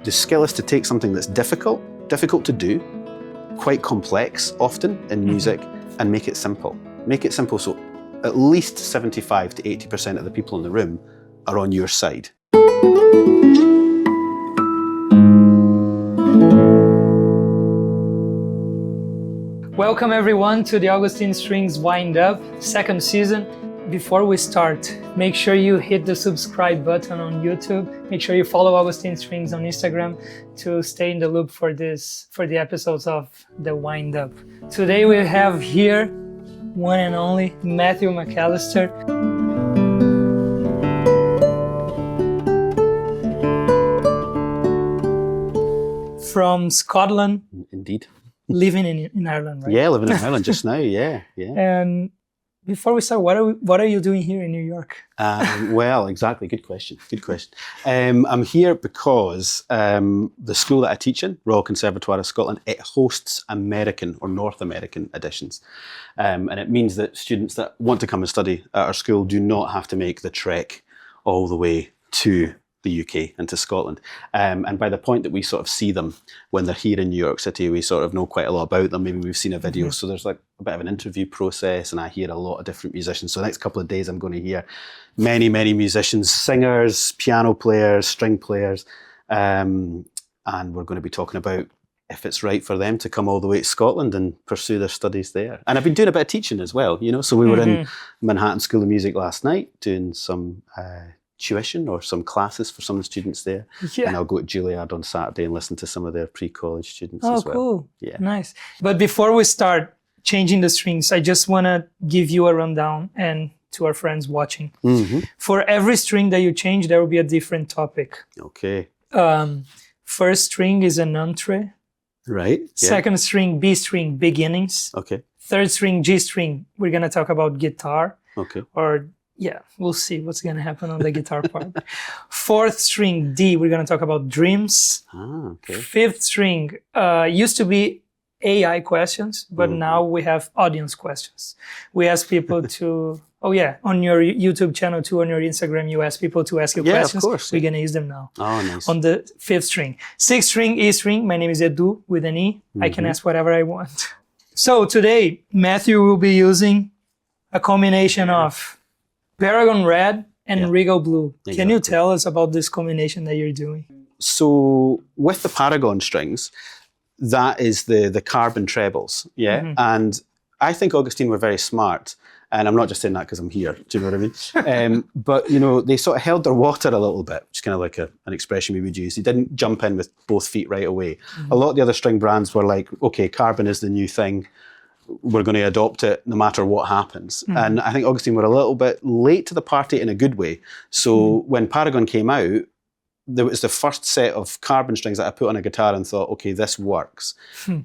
The skill is to take something that's difficult to do, quite complex often in music, and make it simple. Make it simple so at least 75 to 80% of the people in the room are on your side. Welcome everyone to the Augustine Strings Wind Up, second season. Before we start, make sure you hit the subscribe button on YouTube. Make sure you follow Augustine Strings on Instagram to stay in the loop for the episodes of the Wind Up. Today we have here one and only Matthew McAllister. From Scotland. Indeed. Living in Ireland, right? Yeah, living in Ireland just now, yeah. And before we start, what are you doing here in New York? Well, exactly, good question. I'm here because the school that I teach in, Royal Conservatoire of Scotland, it hosts American or North American editions. And it means that students that want to come and study at our school do not have to make the trek all the way to the UK and to Scotland. And by the point that we sort of see them when they're here in New York City, we sort of know quite a lot about them. Maybe we've seen a video. So there's like a bit of an interview process, and I hear a lot of different musicians. So the next couple of days, I'm going to hear many musicians, singers, piano players, string players. And we're going to be talking about if it's right for them to come all the way to Scotland and pursue their studies there. And I've been doing a bit of teaching as well, you know. So we were in Manhattan School of Music last night doing some tuition or some classes for some of the students there. Yeah. And I'll go to Juilliard on Saturday and listen to some of their pre-college students as well. Oh, cool. Yeah. Nice. But before we start changing the strings, I just want to give you a rundown and to our friends watching. For every string that you change, there will be a different topic. Okay. First string is an Entree. Right. Yeah. Second string, B string, beginnings. Okay. Third string, G string, we're going to talk about guitar. Okay. Yeah, we'll see what's going to happen on the guitar part. Fourth string, D, we're going to talk about dreams. Okay. Fifth string, used to be AI questions, but now we have audience questions. We ask people to, on your YouTube channel too, on your Instagram, you ask people to ask you questions. Of course. We're going to use them now. Oh, nice. On the fifth string. Sixth string, E string, my name is Edu with an E. I can ask whatever I want. So today, Matthew will be using a combination of Paragon Red and Regal Blue. Exactly. Can you tell us about this combination that you're doing? So with the Paragon strings, that is the carbon trebles, And I think Augustine were very smart. And I'm not just saying that because I'm here, do you know what I mean? But, you know, they sort of held their water a little bit, which is kind of like an expression we would use. They didn't jump in with both feet right away. A lot of the other string brands were like, okay, carbon is the new thing. We're going to adopt it no matter what happens. And I think Augustine were a little bit late to the party in a good way. So when Paragon came out, there was the first set of carbon strings that I put on a guitar and thought, okay, this works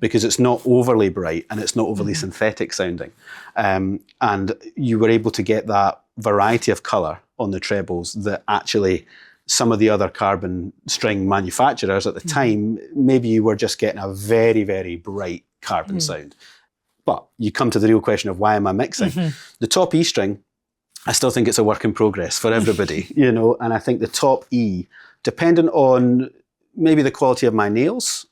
because it's not overly bright and it's not overly synthetic sounding. And you were able to get that variety of colour on the trebles that actually some of the other carbon string manufacturers at the time, maybe you were just getting a very, very bright carbon sound. But you come to the real question of why am I mixing? The top E string, I still think it's a work in progress for everybody, you know, and I think the top E, dependent on maybe the quality of my nails,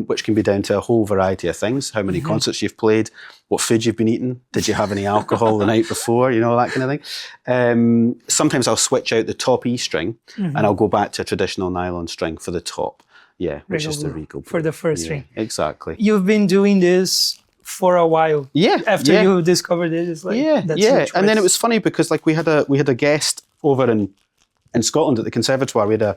which can be down to a whole variety of things, how many concerts you've played, what food you've been eating, did you have any alcohol the night before, you know, that kind of thing. Sometimes I'll switch out the top E string and I'll go back to a traditional nylon string for the top, which is the Regal Blue. For the first string. Exactly. You've been doing this for a while. After you discovered it, it's like that's your choice. And then it was funny because like we had a guest over in Scotland at the Conservatoire. We had a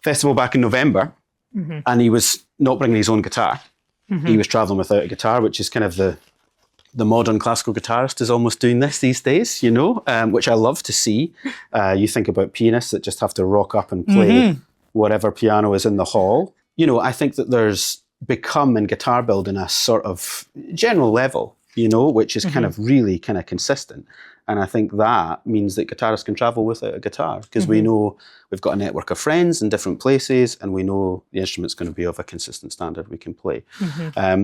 festival back in November, and he was not bringing his own guitar. He was traveling without a guitar, which is kind of the modern classical guitarist is almost doing this these days, you know, which I love to see. You think about pianists that just have to rock up and play whatever piano is in the hall. You know, I think that there's become in guitar building a sort of general level, you know, which is kind of really kind of consistent. And I think that means that guitarists can travel without a guitar because we know we've got a network of friends in different places and we know the instrument's going to be of a consistent standard we can play.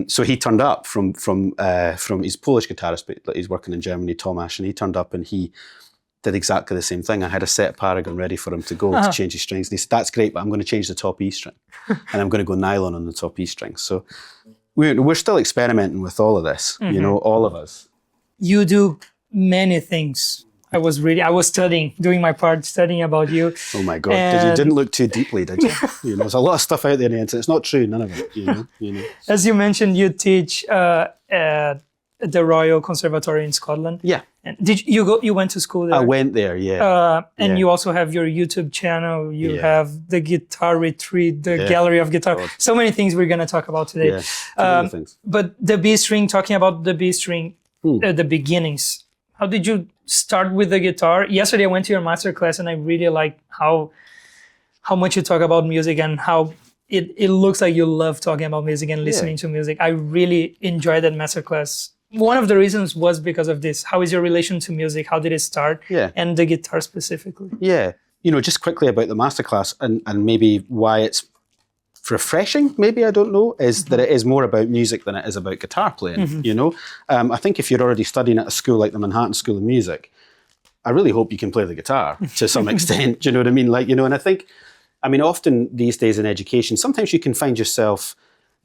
So he turned up from his Polish guitarist, but he's working in Germany, Tomasz, and he turned up and he did exactly the same thing. I had a set Paragon ready for him to go to change his strings. And he said, that's great, but I'm going to change the top E string. And I'm going to go nylon on the top E string. So we're still experimenting with all of this, you know, all of us. You do many things. I was doing my part, studying about you. Oh my God, you didn't look too deeply, did you? You know, there's a lot of stuff out there in the internet. It's not true, none of it, you know. As you mentioned, you teach at the Royal Conservatory in Scotland. Yeah. And you went to school there? I went there, yeah. And you also have your YouTube channel. You have the guitar retreat, the gallery of guitar. God. So many things we're going to talk about today. Yeah, things. But the B string, talking about the B string, the beginnings. How did you start with the guitar? Yesterday I went to your masterclass and I really like how much you talk about music and how it looks like you love talking about music and listening to music. I really enjoyed that masterclass. One of the reasons was because of this. How is your relation to music? How did it start? Yeah. And the guitar specifically. Yeah. You know, just quickly about the masterclass and maybe why it's refreshing, maybe, I don't know, is that it is more about music than it is about guitar playing, you know? I think if you're already studying at a school like the Manhattan School of Music, I really hope you can play the guitar to some extent, do you know what I mean? Like, you know, and I think, I mean, often these days in education, sometimes you can find yourself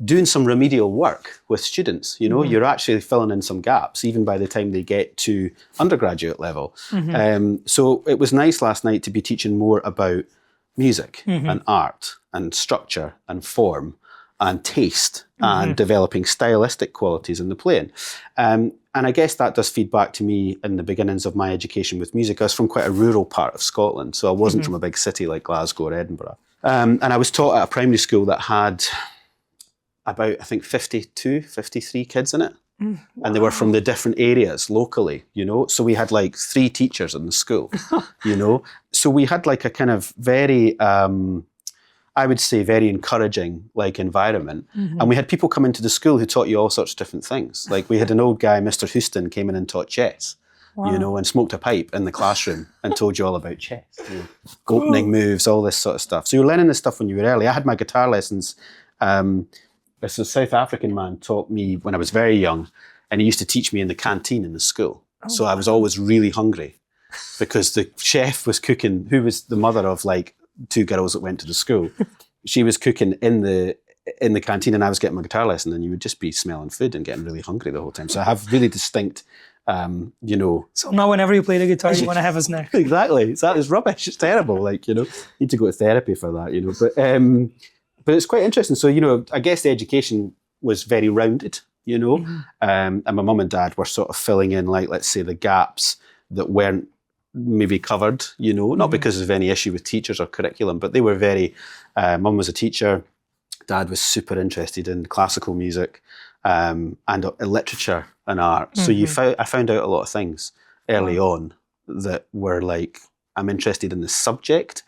doing some remedial work with students, you know, you're actually filling in some gaps, even by the time they get to undergraduate level. So it was nice last night to be teaching more about music and art and structure and form and taste and developing stylistic qualities in the playing. And I guess that does feed back to me in the beginnings of my education with music. I was from quite a rural part of Scotland, so I wasn't from a big city like Glasgow or Edinburgh. And I was taught at a primary school that had about, I think, 53 kids in it. And they were from the different areas locally, you know. So we had like 3 teachers in the school, you know. So we had like a kind of very, I would say, very encouraging like environment. And we had people come into the school who taught you all sorts of different things. Like we had an old guy, Mr. Houston, came in and taught chess, you know, and smoked a pipe in the classroom and told you all about chess, you know, opening moves, all this sort of stuff. So you're learning this stuff when you were early. I had my guitar lessons. This South African man taught me when I was very young, and he used to teach me in the canteen in the school. So I was always really hungry because the chef was cooking, who was the mother of like 2 girls that went to the school. She was cooking in the canteen and I was getting my guitar lesson, and you would just be smelling food and getting really hungry the whole time. So I have really distinct, you know. So now whenever you play the guitar, you want to have a snack. Exactly. That is rubbish. It's terrible. Like, you know, you need to go to therapy for that, you know. But it's quite interesting. So, you know, I guess the education was very rounded, you know, and my mum and dad were sort of filling in, like, let's say, the gaps that weren't maybe covered, you know, not because of any issue with teachers or curriculum, but they were very, mum was a teacher, dad was super interested in classical music and literature and art. So I found out a lot of things early on that were like, I'm interested in the subject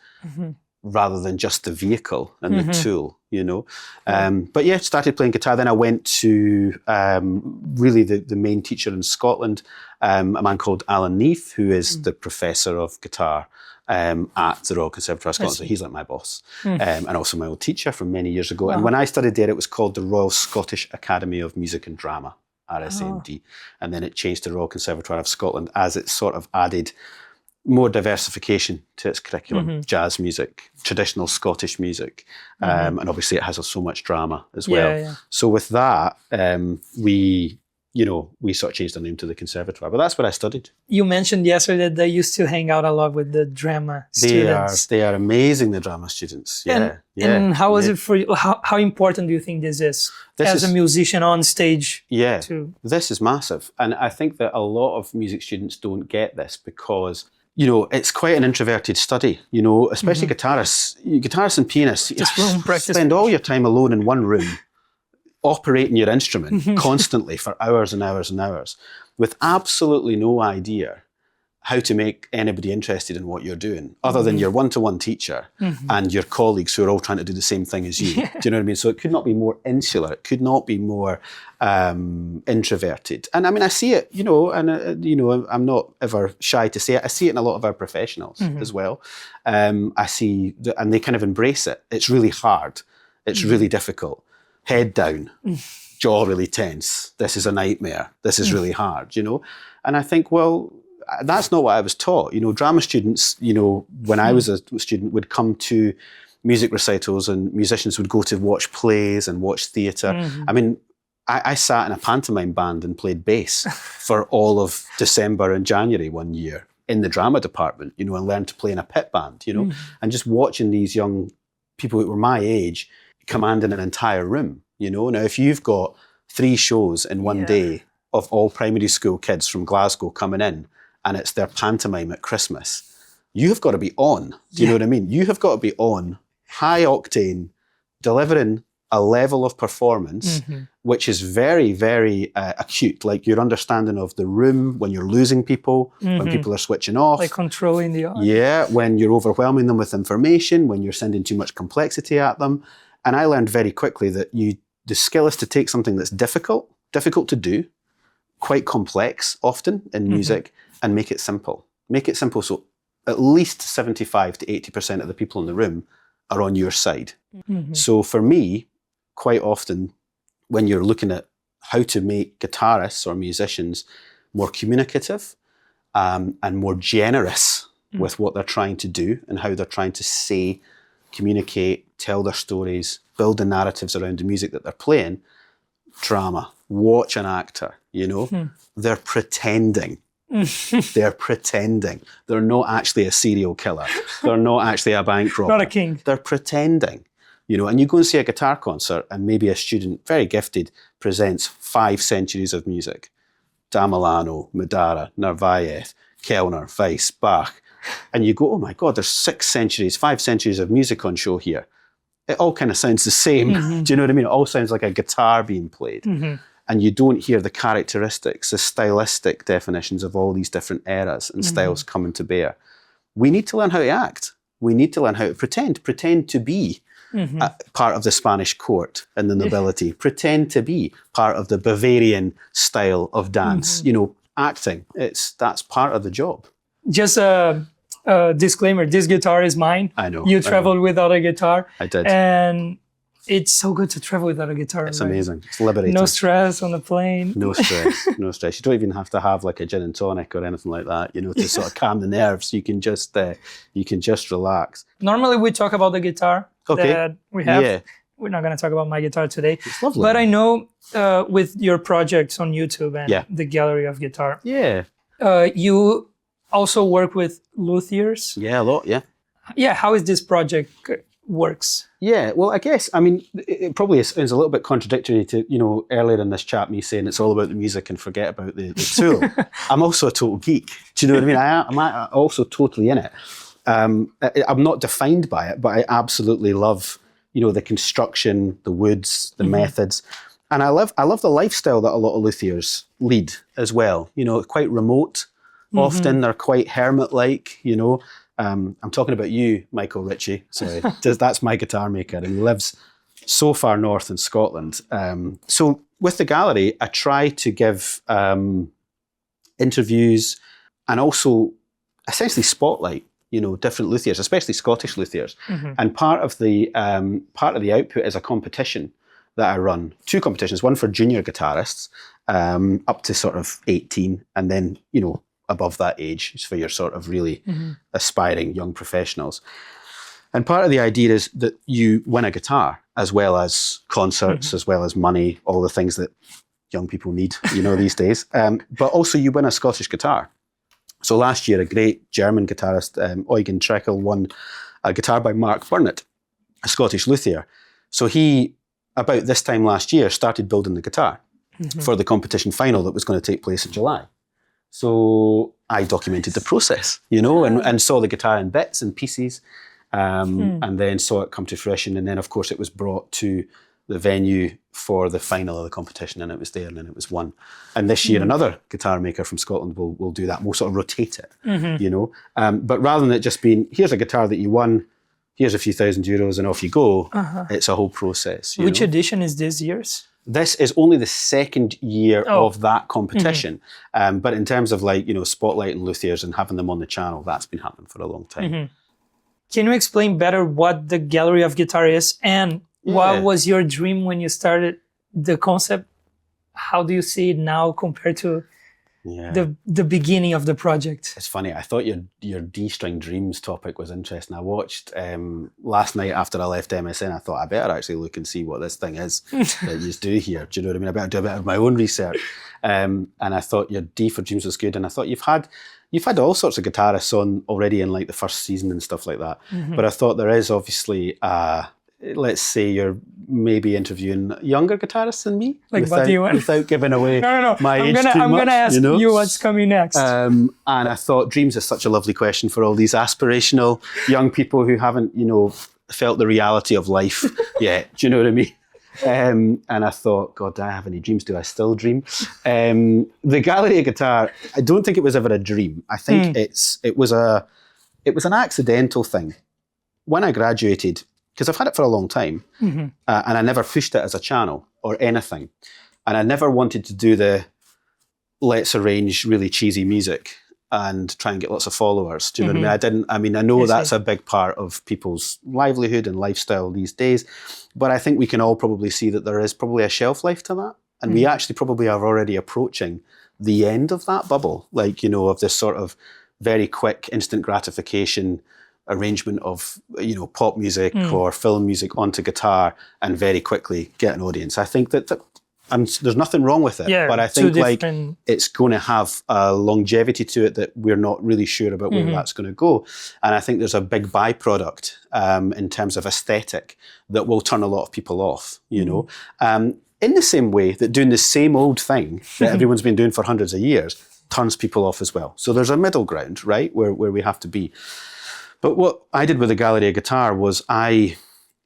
rather than just the vehicle and the tool, you know. But yeah, started playing guitar. Then I went to really the main teacher in Scotland, a man called Alan Neath, who is the professor of guitar at the Royal Conservatory of Scotland. So he's like my boss and also my old teacher from many years ago. And when I studied there, it was called the Royal Scottish Academy of Music and Drama, RSMD. And then it changed to Royal Conservatory of Scotland as it sort of added more diversification to its curriculum, jazz music, traditional Scottish music, and obviously it has so much drama as well. Yeah. So with that, we sort of changed the name to the Conservatoire, but that's what I studied. You mentioned yesterday that you still hang out a lot with the drama students. They are amazing, the drama students. Yeah. And how is it for you? How important do you think this is as a musician on stage? Yeah, this is massive. And I think that a lot of music students don't get this because, you know, it's quite an introverted study, you know, especially guitarists and pianists. Just spend all your time alone in one room, operating your instrument constantly for hours and hours and hours with absolutely no idea how to make anybody interested in what you're doing other than your one-to-one teacher and your colleagues who are all trying to do the same thing as you. Do you know what I mean? So it could not be more insular. It could not be more introverted. And I mean, I see it, you know, and, you know, I'm not ever shy to say it. I see it in a lot of our professionals as well. I see, and they kind of embrace it. It's really hard. It's really difficult. Head down, jaw really tense. This is a nightmare. This is really hard, you know? And I think, well, that's not what I was taught. Drama students, when I was a student, would come to music recitals, and musicians would go to watch plays and watch theatre. I mean, I sat in a pantomime band and played bass for all of December and January one year in the drama department, and learned to play in a pit band, and just watching these young people who were my age commanding an entire room, Now, if you've got 3 shows in one day of all primary school kids from Glasgow coming in, and it's their pantomime at Christmas, you have got to be on. Do you know what I mean? You have got to be on, high octane, delivering a level of performance which is very, very acute. Like your understanding of the room when you're losing people, when people are switching off. Like controlling the audience. Yeah, when you're overwhelming them with information, when you're sending too much complexity at them. And I learned very quickly that the skill is to take something that's difficult to do, quite complex often in music, and make it simple. Make it simple so at least 75 to 80% of the people in the room are on your side. So for me, quite often, when you're looking at how to make guitarists or musicians more communicative and more generous with what they're trying to do and how they're trying to say, communicate, tell their stories, build the narratives around the music that they're playing, drama. Watch an actor, they're pretending. They're pretending. They're not actually a serial killer. They're not actually a bank robber. Not a king. They're pretending. And you go and see a guitar concert and maybe a student, very gifted, presents 5 centuries of music. Da Milano, Madara, Narvaez, Kellner, Weiss, Bach. And you go, oh my God, there's 5 centuries of music on show here. It all kind of sounds the same. Do you know what I mean? It all sounds like a guitar being played. And you don't hear the characteristics, the stylistic definitions of all these different eras and styles coming to bear. We need to learn how to act. We need to learn how to pretend to be part of the Spanish court and the nobility, pretend to be part of the Bavarian style of dance. Acting, that's part of the job. Just a disclaimer, this guitar is mine. I know. You traveled without a guitar. I did. And it's so good to travel without a guitar. It's amazing. It's liberating. No stress on the plane. No stress. No stress. You don't even have to have like a gin and tonic or anything like that, to sort of calm the nerves. You can just relax. Normally we talk about the guitar that we have. Yeah. We're not going to talk about my guitar today. It's lovely. But I know with your projects on YouTube and the Gallery of Guitar, you also work with luthiers. Yeah, a lot, yeah. Yeah, how is this project works? Yeah, well, I guess, it probably sounds a little bit contradictory to, earlier in this chat, me saying it's all about the music and forget about the tool. I'm also a total geek. Do you know what I mean? I'm also totally in it. I'm not defined by it, but I absolutely love, the construction, the woods, the methods. And I love the lifestyle that a lot of luthiers lead as well. Quite remote. Often they're quite hermit-like, I'm talking about you, Michael Ritchie. Sorry, that's my guitar maker, and he lives so far north in Scotland. So with the gallery, I try to give interviews and also essentially spotlight, different luthiers, especially Scottish luthiers. And part of the output is a competition that I run. 2 competitions, one for junior guitarists up to sort of 18, and then above that age for your sort of really aspiring young professionals. And part of the idea is that you win a guitar as well as concerts, as well as money, all the things that young people need, these days. But also you win a Scottish guitar. So last year, a great German guitarist, Eugen Treckel, won a guitar by Mark Burnett, a Scottish luthier. So he, about this time last year, started building the guitar for the competition final that was going to take place in July. So I documented the process, and saw the guitar in bits and pieces, and then saw it come to fruition. And then, of course, it was brought to the venue for the final of the competition, and it was there, and then it was won. And this year, another guitar maker from Scotland will do that. We'll sort of rotate it, But rather than it just being, here's a guitar that you won, here's a few €1,000 and off you go, it's a whole process. Which edition is this year's? This is only the 2nd year of that competition. But in terms of spotlighting luthiers and having them on the channel, that's been happening for a long time. Can you explain better what the Gallery of Guitar is and what was your dream when you started the concept? How do you see it now compared to the beginning of the project? It's funny. I thought your D-string dreams topic was interesting. I watched last night after I left MSN. I thought I better actually look and see what this thing is that you do here. Do you know what I mean? I better do a bit of my own research. And I thought your D for dreams was good. And I thought you've had all sorts of guitarists on already in like the first season and stuff like that. But I thought there is obviously let's say you're maybe interviewing younger guitarists than me. Like, what do you want? Without giving away my age too much. I'm going to ask you what's coming next. And I thought dreams is such a lovely question for all these aspirational young people who haven't, felt the reality of life yet. Do you know what I mean? And I thought, God, do I have any dreams? Do I still dream? The Gallery guitar, I don't think it was ever a dream. I think it was an accidental thing. When I graduated, because I've had it for a long time, and I never pushed it as a channel or anything. And I never wanted to do the let's arrange really cheesy music and try and get lots of followers. Do you know what I mean? I know that's a big part of people's livelihood and lifestyle these days, but I think we can all probably see that there is probably a shelf life to that. And we actually probably are already approaching the end of that bubble, of this sort of very quick instant gratification arrangement of pop music or film music onto guitar and very quickly get an audience. I think that and there's nothing wrong with it, but I think it's going to have a longevity to it that we're not really sure about where that's going to go. And I think there's a big byproduct in terms of aesthetic that will turn a lot of people off, in the same way that doing the same old thing that everyone's been doing for hundreds of years turns people off as well. So there's a middle ground, right, where we have to be. But what I did with the Gallery guitar was I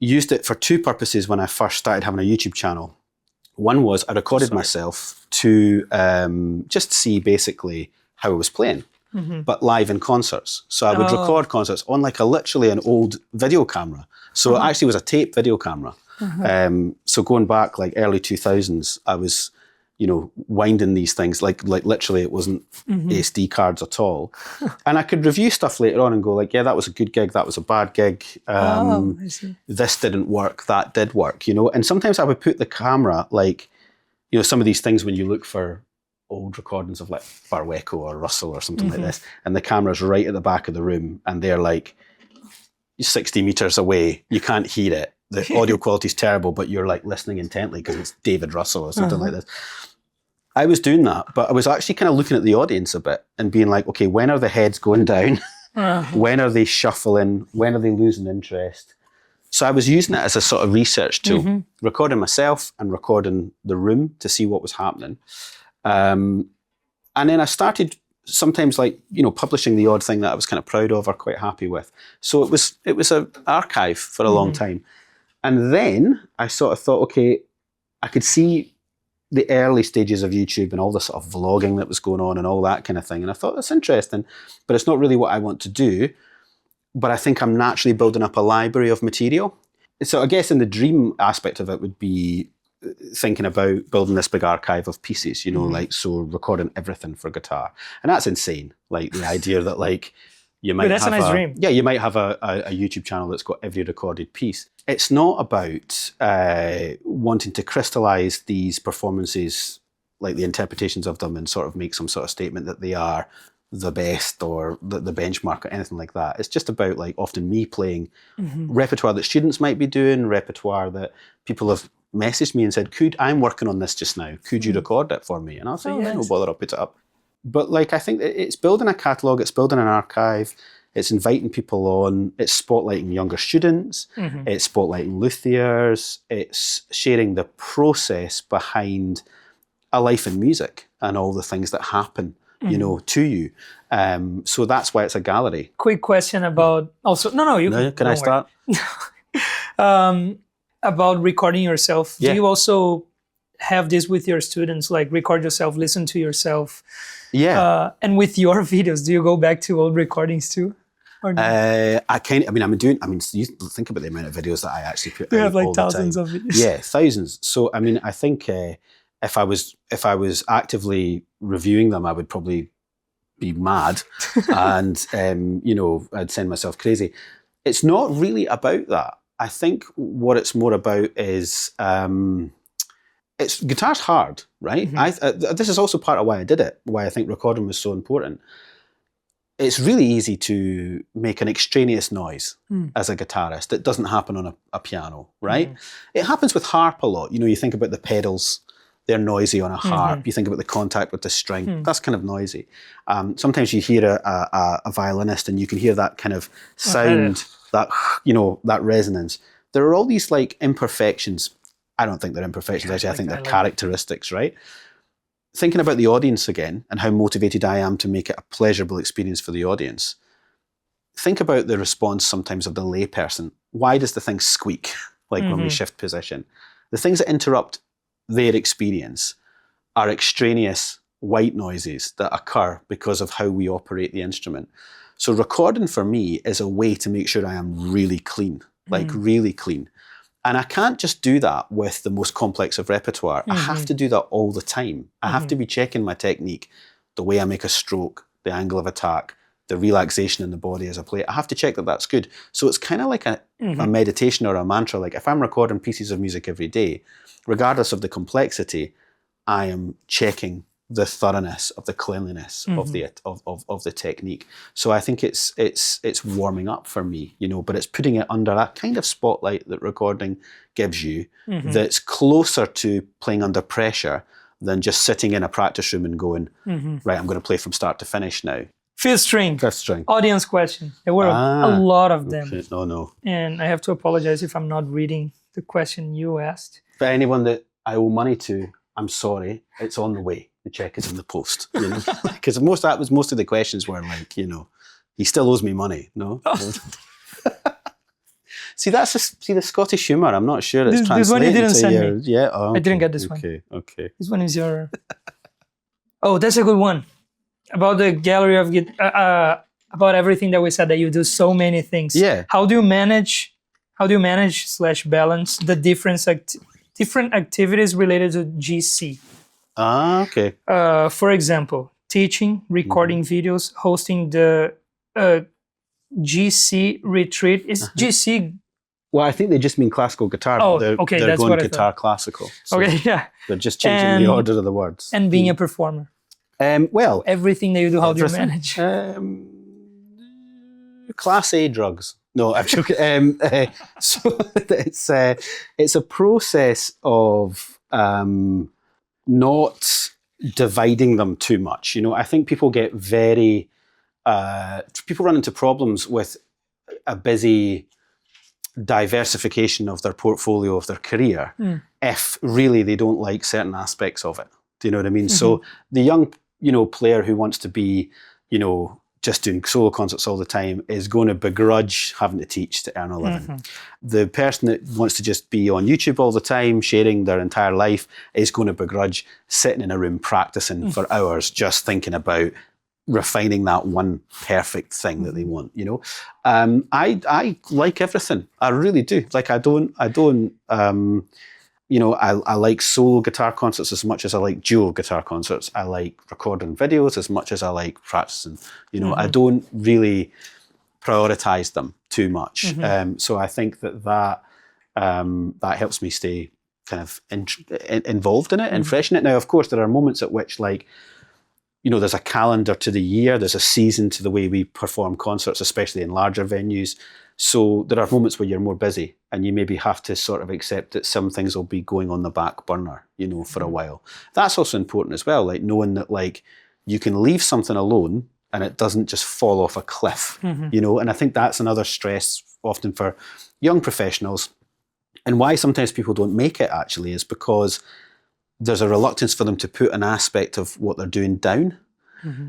used it for two purposes when I first started having a YouTube channel. One was I recorded myself to just see basically how I was playing, but live in concerts. So I would record concerts on literally an old video camera. So it actually was a tape video camera. So going back early 2000s, I was winding these things literally it wasn't SD cards at all. And I could review stuff later on and go yeah, that was a good gig, that was a bad gig. I see. This didn't work, that did work, And sometimes I would put the camera some of these things when you look for old recordings of Barweco or Russell or something like this, and the camera's right at the back of the room and they're 60 meters away, you can't hear it. The audio quality is terrible, but you're listening intently because it's David Russell or something like this. I was doing that, but I was actually kind of looking at the audience a bit and being okay, when are the heads going down? When are they shuffling? When are they losing interest? So I was using it as a sort of research tool, recording myself and recording the room to see what was happening. And then I started sometimes publishing the odd thing that I was kind of proud of or quite happy with. So it was an archive for a long time. And then I sort of thought, okay, I could see the early stages of YouTube and all the sort of vlogging that was going on and all that kind of thing. And I thought, that's interesting, but it's not really what I want to do. But I think I'm naturally building up a library of material. So I guess in the dream aspect of it would be thinking about building this big archive of pieces, so recording everything for guitar. And that's insane. The idea that you might that's have a nice dream. Yeah, you might have a YouTube channel that's got every recorded piece. It's not about wanting to crystallize these performances, the interpretations of them, and sort of make some sort of statement that they are the best or the benchmark or anything like that. It's just about often me playing repertoire that students might be doing, repertoire that people have messaged me and said, I'm working on this just now. Could you record it for me? And I'll say, yeah, no bother, I'll put it up. But I think it's building a catalogue, it's building an archive, it's inviting people on, it's spotlighting younger students, it's spotlighting luthiers, it's sharing the process behind a life in music and all the things that happen, to you. So that's why it's a gallery. Quick question about also, can I start? About recording yourself. Yeah. Do you also have this with your students, record yourself, listen to yourself? Yeah. And with your videos, do you go back to old recordings too? Or no? You think about the amount of videos that I actually put out. You have all thousands the of time. videos. Yeah, thousands. So I think if I was actively reviewing them, I would probably be mad, and I'd send myself crazy. It's not really about that. I think what it's more about is guitar's hard, right? This is also part of why I did it, why I think recording was so important. It's really easy to make an extraneous noise as a guitarist. It doesn't happen on a piano, right? It happens with harp a lot. You think about the pedals, they're noisy on a harp. You think about the contact with the string, that's kind of noisy. Sometimes you hear a violinist and you can hear that kind of sound, that, that resonance. There are all these like imperfections. I don't think they're imperfections, actually. I think they're characteristics, right? Thinking about the audience again and how motivated I am to make it a pleasurable experience for the audience. Think about the response sometimes of the layperson. Why does the thing squeak, like when we shift position? The things that interrupt their experience are extraneous white noises that occur because of how we operate the instrument. So recording for me is a way to make sure I am really clean, like really clean. And I can't just do that with the most complex of repertoire. I have to do that all the time. I have to be checking my technique, the way I make a stroke, the angle of attack, the relaxation in the body as I play. I have to check that that's good. So it's kind of like a meditation or a mantra. Like if I'm recording pieces of music every day, regardless of the complexity, I am checking the thoroughness of the cleanliness of the technique. So I think it's warming up for me, but it's putting it under that kind of spotlight that recording gives you, that's closer to playing under pressure than just sitting in a practice room and going, right, I'm going to play from start to finish now. Fifth string. Fifth string. Audience question. There were a lot of them. Okay. No. And I have to apologize if I'm not reading the question you asked. For anyone that I owe money to, I'm sorry, it's on the way. The check is in the post, because most of the questions were like, he still owes me money, no? See, the Scottish humour. I'm not sure it's translated. This one you didn't send me. Yeah, oh, okay. I didn't get this one. Okay. This one is your. Oh, that's a good one. About the gallery of about everything that we said, that you do so many things. Yeah. How do you manage / balance the different activities related to GC? Okay. For example, teaching, recording videos, hosting the GC retreat. Is GC? Well, I think they just mean classical guitar. Oh, they're that's going what I guitar thought. classical. So Okay, yeah. They're just changing the order of the words. And being a performer. Well, everything that you do, how do you manage? Class A drugs. No, I'm joking. So it's a process of not dividing them too much. I think people get people run into problems with a busy diversification of their portfolio, of their career, if really they don't like certain aspects of it. Do you know what I mean? So the young, player who wants to be, just doing solo concerts all the time is going to begrudge having to teach to earn a living. The person that wants to just be on YouTube all the time, sharing their entire life, is going to begrudge sitting in a room practicing for hours, just thinking about refining that one perfect thing that they want. I like everything. I really do. Like I like solo guitar concerts as much as I like duo guitar concerts. I like recording videos as much as I like practicing. I don't really prioritize them too much. So I think that helps me stay kind of involved in it and fresh in it. Now, of course, there are moments at which, like, there's a calendar to the year, there's a season to the way we perform concerts, especially in larger venues. So there are moments where you're more busy and you maybe have to sort of accept that some things will be going on the back burner, for a while. That's also important as well, like knowing that like you can leave something alone and it doesn't just fall off a cliff, and I think that's another stress often for young professionals. And why sometimes people don't make it actually is because there's a reluctance for them to put an aspect of what they're doing down.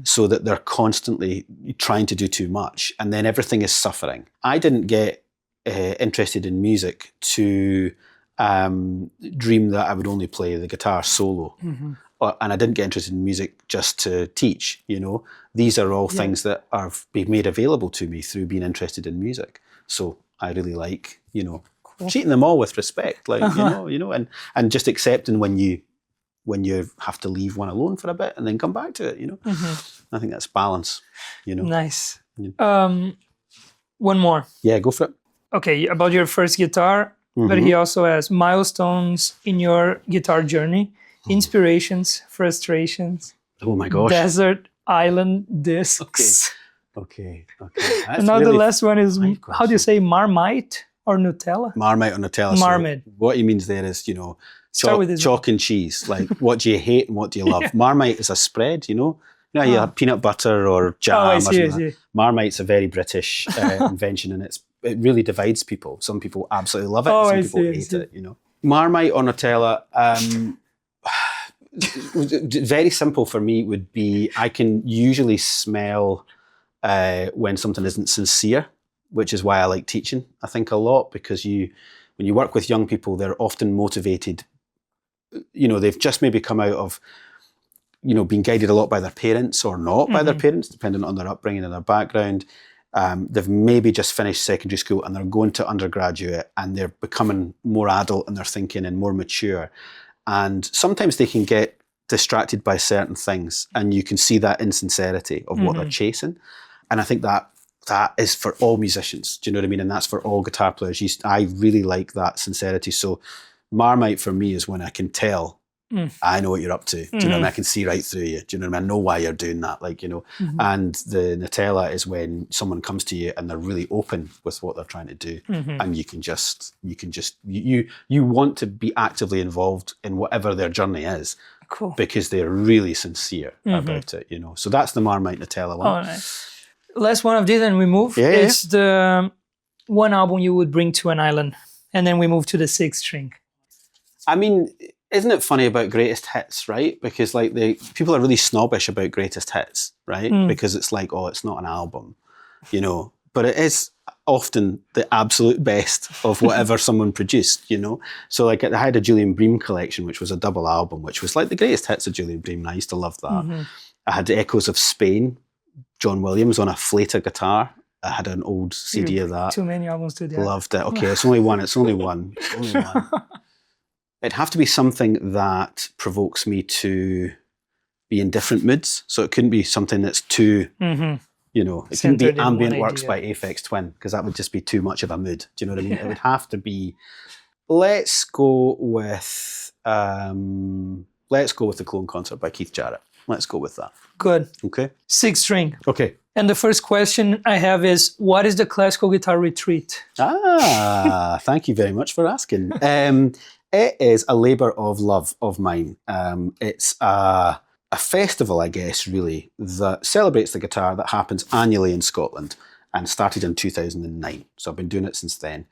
So that they're constantly trying to do too much and then everything is suffering. I didn't get interested in music to dream that I would only play the guitar solo. And I didn't get interested in music just to teach, These are all things that have been made available to me through being interested in music. So I really like, treating them all with respect, like, and just accepting when you have to leave one alone for a bit and then come back to it, I think that's balance, Nice. One more. Yeah, go for it. Okay, about your first guitar, but he also has milestones in your guitar journey, inspirations, frustrations. Oh my gosh. Desert island discs. Okay. And now the last one is, how do you say Marmite or Nutella? Marmite or Nutella. Marmite. So what he means there is, Start with this chalk and cheese. Like, what do you hate and what do you love? Marmite is a spread, you have peanut butter or jam. I or see. something. Marmite's a very British invention, and it really divides people. Some people absolutely love it, some people hate it, Marmite or Nutella, very simple for me would be, I can usually smell when something isn't sincere, which is why I like teaching, I think, a lot, because when you work with young people, they're often motivated. They've just maybe come out of, being guided a lot by their parents or not by their parents, depending on their upbringing and their background. They've maybe just finished secondary school and they're going to undergraduate and they're becoming more adult in their thinking and more mature. And sometimes they can get distracted by certain things, and you can see that insincerity of what they're chasing. And I think that is for all musicians. Do you know what I mean? And that's for all guitar players. I really like that sincerity. So Marmite for me is when I can tell, I know what you're up to. Do you know what I mean? I can see right through you. Do you know what I mean? I know why you're doing that. And the Nutella is when someone comes to you and they're really open with what they're trying to do. And you want to be actively involved in whatever their journey is. Cool. Because they're really sincere about it, So that's the Marmite Nutella one. Oh, nice. Last one of these and we move. It's the one album you would bring to an island. And then we move to the sixth string. I mean, isn't it funny about greatest hits, right? Because people are really snobbish about greatest hits, right? Because it's like, oh, it's not an album, but it is often the absolute best of whatever someone produced, So I had a Julian Bream collection, which was a double album, which was like the greatest hits of Julian Bream, and I used to love that. I had Echoes of Spain, John Williams on a Flater guitar. I had an old CD of that. Too many albums to do. Loved it. Okay, it's only one. It'd have to be something that provokes me to be in different moods. So it couldn't be something that's too, it couldn't be Ambient Works by Aphex Twin, because that would just be too much of a mood. Do you know what I mean? It would have to be, let's go with the Clone Concert by Keith Jarrett. Let's go with that. Good. Okay. Sixth string. Okay. And the first question I have is, what is the classical guitar retreat? Thank you very much for asking. It is a labour of love of mine. It's a festival, I guess, really, that celebrates the guitar, that happens annually in Scotland and started in 2009. So I've been doing it since then.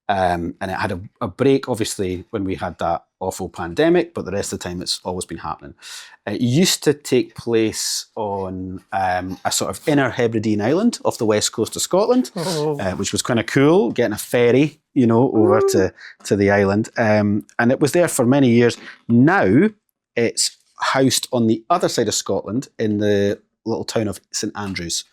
And it had a break, obviously, when we had that awful pandemic, but the rest of the time it's always been happening. It used to take place on a sort of inner Hebridean island off the west coast of Scotland, which was kind of cool, getting a ferry, over to the island. And it was there for many years. Now it's housed on the other side of Scotland in the little town of St Andrews.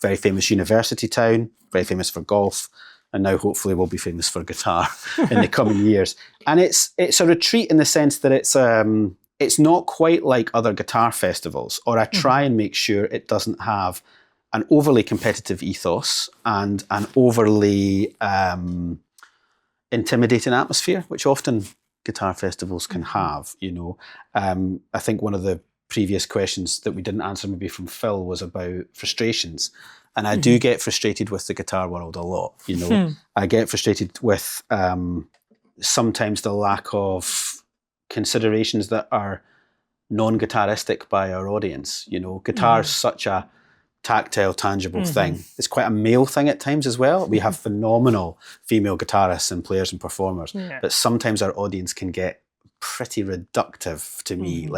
Very famous university town, very famous for golf. And now hopefully will be famous for guitar in the coming years. And it's a retreat in the sense that it's not quite like other guitar festivals, or I try and make sure it doesn't have an overly competitive ethos and an overly intimidating atmosphere, which often guitar festivals can have, I think one of the previous questions that we didn't answer maybe from Phil was about frustrations. And I do get frustrated with the guitar world a lot, I get frustrated with sometimes the lack of considerations that are non-guitaristic by our audience. Guitar is such a tactile, tangible thing. It's quite a male thing at times as well. We have phenomenal female guitarists and players and performers, but sometimes our audience can get pretty reductive to me,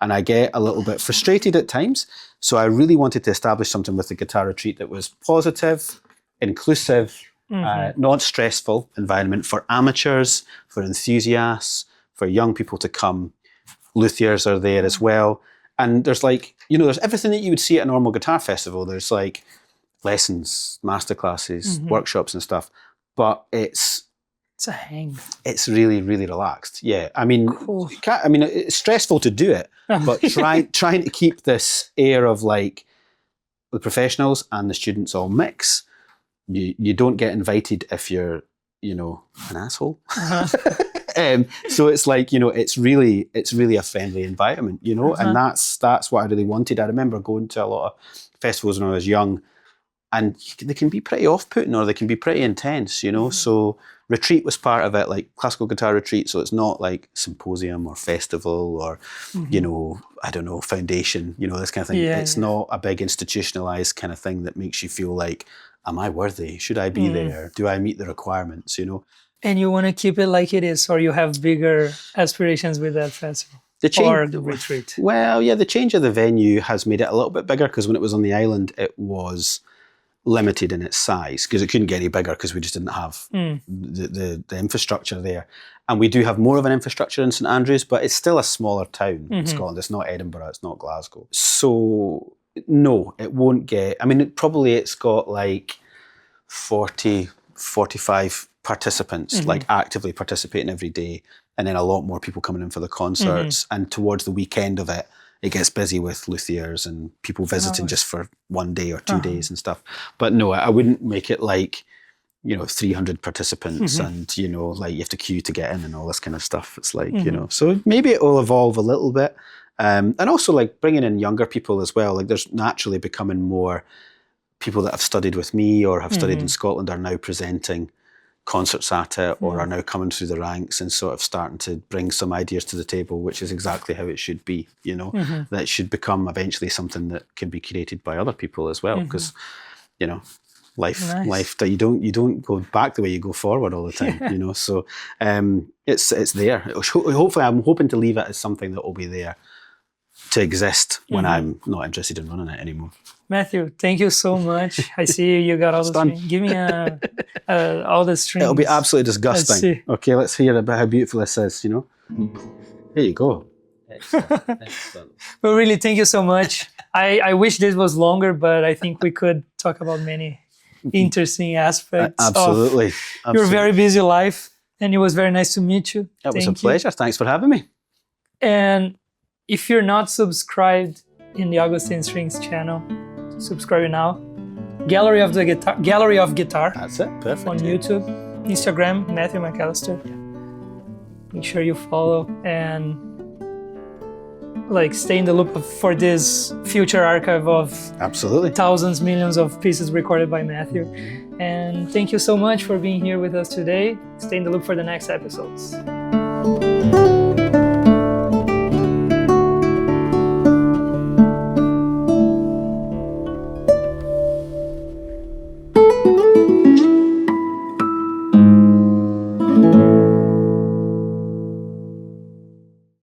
and I get a little bit frustrated at times. So I really wanted to establish something with the guitar retreat that was positive, inclusive, not stressful environment for amateurs, for enthusiasts, for young people to come. Luthiers are there as well. And there's there's everything that you would see at a normal guitar festival. There's lessons, masterclasses, workshops and stuff. But it's a hang. It's really, really relaxed. Yeah. I mean, cool. It's stressful to do it, but trying to keep this air of the professionals and the students all mix. You don't get invited if you're an asshole. So it's like, it's really a friendly environment, and that's what I really wanted. I remember going to a lot of festivals when I was young, and they can be pretty off-putting or they can be pretty intense, So retreat was part of it, like classical guitar retreat. So it's not like symposium or festival or, I don't know, foundation, this kind of thing. It's not a big institutionalized kind of thing that makes you feel like, am I worthy? Should I be there? Do I meet the requirements, And you want to keep it like it is, or you have bigger aspirations with that festival? Or the retreat? Well, yeah, the change of the venue has made it a little bit bigger, because when it was on the island, it was limited in its size because it couldn't get any bigger because we just didn't have the infrastructure there. And we do have more of an infrastructure in St Andrews, but it's still a smaller town in Scotland. It's not Edinburgh, it's not Glasgow. So no, it won't get, it's got like 40, 45 participants, like actively participating every day. And then a lot more people coming in for the concerts. And towards the weekend of it, it gets busy with luthiers and people visiting just for 1 day or 2 days and stuff. But no, I wouldn't make it like, 300 participants and, like you have to queue to get in and all this kind of stuff. It's like, so maybe it will evolve a little bit. And also like bringing in younger people as well. Like there's naturally becoming more people that have studied with me or have studied in Scotland are now presenting concerts at it or are now coming through the ranks and sort of starting to bring some ideas to the table, which is exactly how it should be, that it should become eventually something that can be created by other people as well, because life that you don't go back the way you go forward all the time, so it's there. Hopefully I'm hoping to leave it as something that will be there to exist when I'm not interested in running it anymore. Matthew, thank you so much. I see you got all the strings. Give me all the strings. It'll be absolutely disgusting. Okay, let's hear about how beautiful this is, Here you go. Excellent. But really, thank you so much. I wish this was longer, but I think we could talk about many interesting aspects Absolutely. of your very busy life. And it was very nice to meet you. It was a pleasure. Thanks for having me. And if you're not subscribed in the Augustine Strings channel, subscribe now. Gallery of Guitar. That's it. Perfect. On YouTube, Instagram, Matthew McAllister. Make sure you follow and stay in the loop for this future archive of thousands, millions of pieces recorded by Matthew. And thank you so much for being here with us today. Stay in the loop for the next episodes.